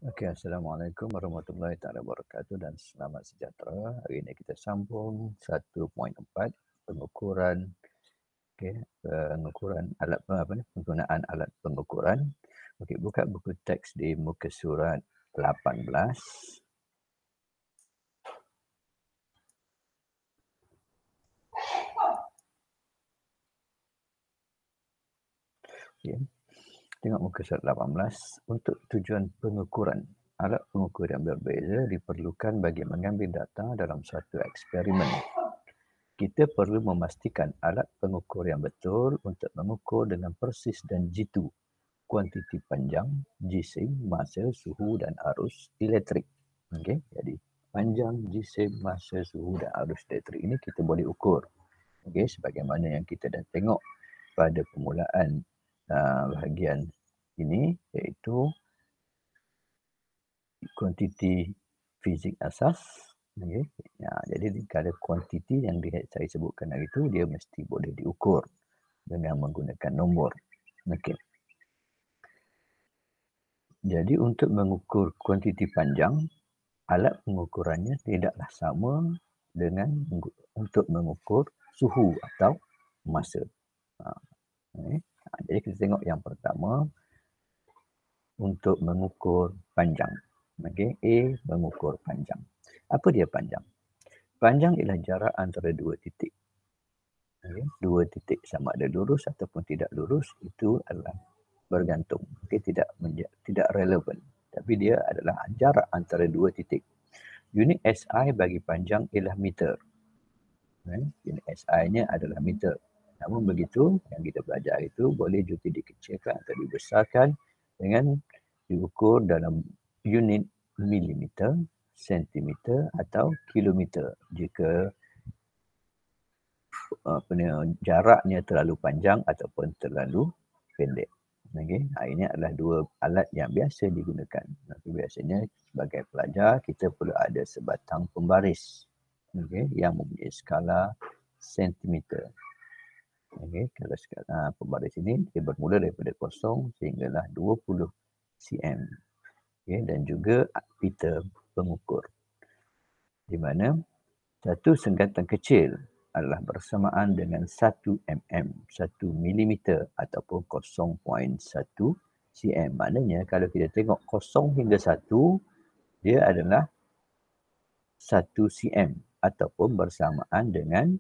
Okey, Assalamualaikum warahmatullahi taala wabarakatuh dan selamat sejahtera. Hari ini kita sambung 1.4 pengukuran okey, pengukuran alat apa ni, penggunaan alat pengukuran. Okey, buka buku teks di muka surat 18. Okey. Tengok muka surat 18. Untuk tujuan pengukuran, alat pengukur yang berbeza diperlukan bagi mengambil data dalam suatu eksperimen. Kita perlu memastikan alat pengukur yang betul untuk mengukur dengan persis dan jitu kuantiti panjang, jisim, masa, suhu dan arus elektrik. Okey, jadi panjang, jisim, masa, suhu dan arus elektrik ini kita boleh ukur. Okey, sebagaimana yang kita dah tengok pada permulaan bahagian ini, iaitu kuantiti fizik asas. Okay. Ya, jadi kalau kuantiti yang saya sebutkan hari itu, dia mesti boleh diukur dengan menggunakan nombor. Okay. Jadi untuk mengukur kuantiti panjang, alat pengukurannya tidaklah sama dengan untuk mengukur suhu atau masa. Okay. Jadi kita tengok yang pertama, untuk mengukur panjang. Okay. A, mengukur panjang. Apa dia panjang? Panjang ialah jarak antara dua titik. Okay. Dua titik sama ada lurus ataupun tidak lurus, itu adalah bergantung. Okay. Tidak relevan. Tapi dia adalah jarak antara dua titik. Unit SI bagi panjang ialah meter. Okay. Unit SI-nya adalah meter. Namun begitu, yang kita belajar itu boleh juga dikecilkan atau dibesarkan dengan diukur dalam unit milimeter, sentimeter atau kilometer jika jaraknya terlalu panjang ataupun terlalu pendek. Okey, ini adalah dua alat yang biasa digunakan. Biasanya sebagai pelajar kita perlu ada sebatang pembaris, okey, yang mempunyai skala sentimeter. Okey, kalau skala pembaris ini dia bermula daripada 0 sehinggalah 20 cm. Okey, dan juga pita pengukur, di mana satu senggatan kecil adalah bersamaan dengan 1 mm, 1 mm ataupun 0.1 cm. Maknanya kalau kita tengok 0 hingga 1, dia adalah 1 cm ataupun bersamaan dengan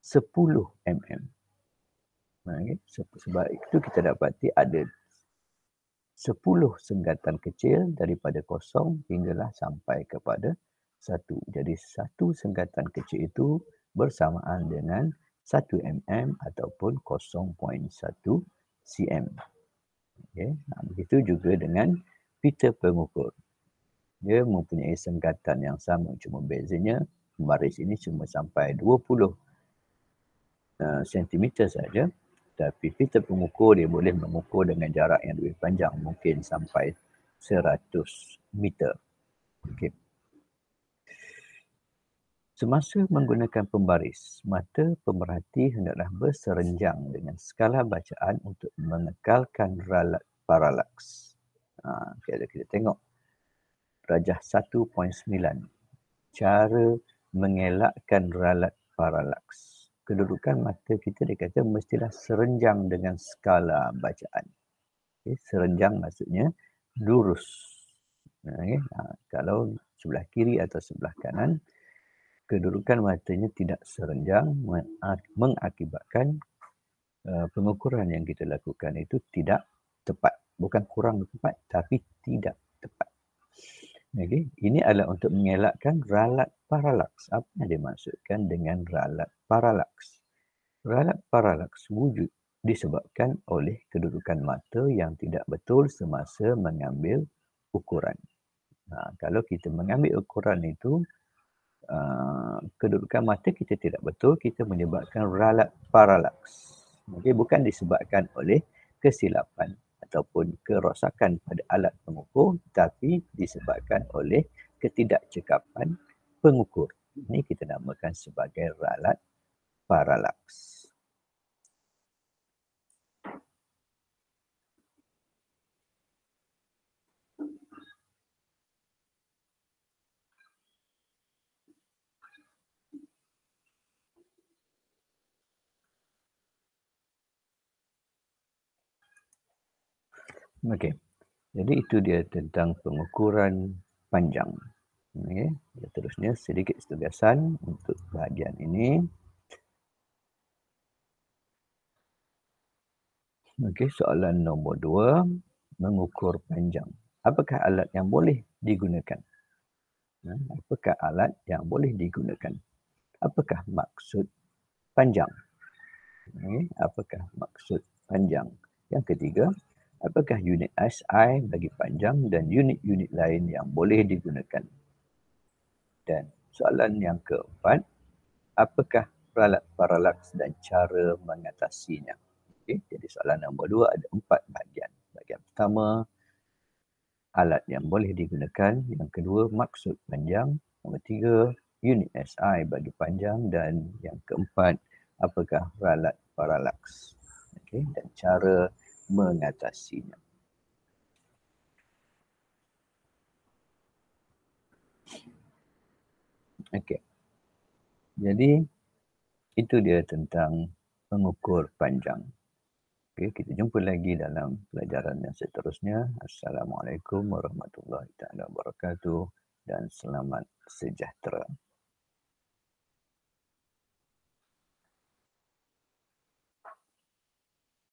10 mm. Okay. Sebab itu kita dapati ada 10 senggatan kecil daripada 0 hinggalah sampai kepada 1. Jadi 1 senggatan kecil itu bersamaan dengan 1 mm ataupun 0.1 cm. Okay. Begitu juga dengan pita pengukur. Dia mempunyai senggatan yang sama, cuma bezanya pembaris ini cuma sampai 20 cm saja. Tapi pita pengukur dia boleh mengukur dengan jarak yang lebih panjang, mungkin sampai 100 meter. Okay. Semasa menggunakan pembaris, mata pemerhati hendaklah berserenjang dengan skala bacaan untuk mengekalkan ralat paralaks. Kalau kita tengok rajah 1.9, cara mengelakkan ralat paralaks. Kedudukan mata kita dikata mestilah serenjang dengan skala bacaan. Okay. Serenjang maksudnya lurus. Okay. Kalau sebelah kiri atau sebelah kanan, kedudukan matanya tidak serenjang mengakibatkan pengukuran yang kita lakukan itu tidak tepat. Bukan kurang tepat, tapi tidak tepat. Okay. Ini adalah untuk mengelakkan ralat paralaks. Apa yang dimaksudkan dengan ralat paralaks? Ralat paralaks wujud disebabkan oleh kedudukan mata yang tidak betul semasa mengambil ukuran. Kalau kita mengambil ukuran itu, kedudukan mata kita tidak betul, kita menyebabkan ralat paralaks. Okay, bukan disebabkan oleh kesilapan ataupun kerosakan pada alat pengukur, tapi disebabkan oleh ketidakcekapan pengukur. Ini kita namakan sebagai ralat paralaks. Okey. Jadi itu dia tentang pengukuran panjang. Okey. Seterusnya sedikit tugasan untuk bahagian ini. Okey, soalan nombor 2, mengukur panjang. Apakah alat yang boleh digunakan? Apakah alat yang boleh digunakan? Apakah maksud panjang? Apakah maksud panjang? Yang ketiga, apakah unit SI bagi panjang dan unit-unit lain yang boleh digunakan? Dan soalan yang keempat, apakah paralaks dan cara mengatasinya? Okey, jadi soalan nombor 2 ada 4 bahagian. Bahagian pertama, alat yang boleh digunakan. Yang kedua, maksud panjang. Nombor 3, unit SI bagi panjang. Dan yang keempat, apakah ralat paralaks? Okey, dan cara mengatasinya. Okey. Jadi itu dia tentang mengukur panjang. Okey, kita jumpa lagi dalam pelajaran yang seterusnya. Assalamualaikum warahmatullahi taala wabarakatuh dan selamat sejahtera.